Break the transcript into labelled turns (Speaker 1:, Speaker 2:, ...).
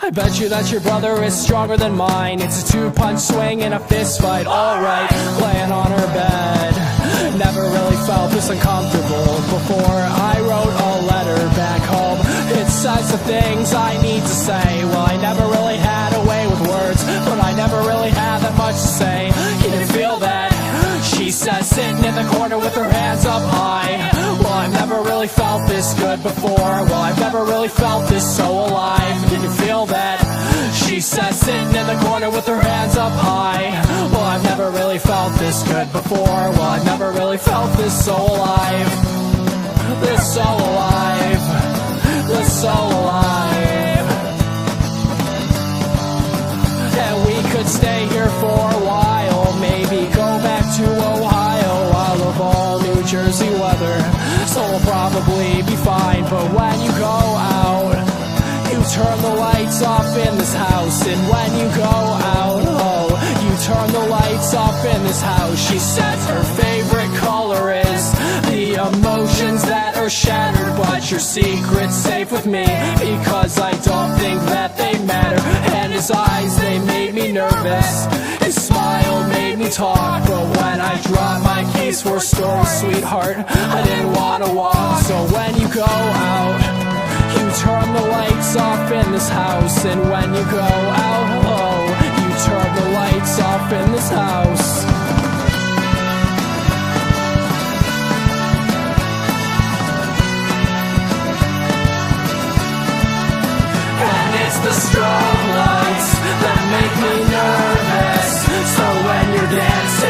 Speaker 1: I bet you that your brother is stronger than mine. It's a two-punch swing and a fist fight. Alright, laying on her bed. Never really felt this uncomfortable before. I wrote a letter back home. It says the things I need to say. Well, I never really had a way with words, but I never really had that much to say. You didn't feel that? She says, sitting in the corner with her hands up high. Well, I've never really felt this good before. Well, I've never really felt this so alive. Did you feel that? She says, sitting in the corner with her hands up high. Well, I've never really felt this good before. Well, I've never really felt this so alive. This so alive. This so alive. And we could stay here for a while. Maybe go back to Ohio. I love all New Jersey weather, so we'll probably be fine. But when you go out, you turn the lights off in this house. And when you go out, oh, you turn the lights off in this house. She says her favorite color is the emotions that are shattered. But your secret's safe with me, because I don't think that they matter. And his eyes, they made me nervous. His smile made me talk. But when I dropped my keys for a story, sweetheart, I didn't want to walk. So when you go out, you turn the lights off in this house. And when you go out, oh, you turn the lights off in this house. And it's the strobe lights that make me nervous. So when you're dancing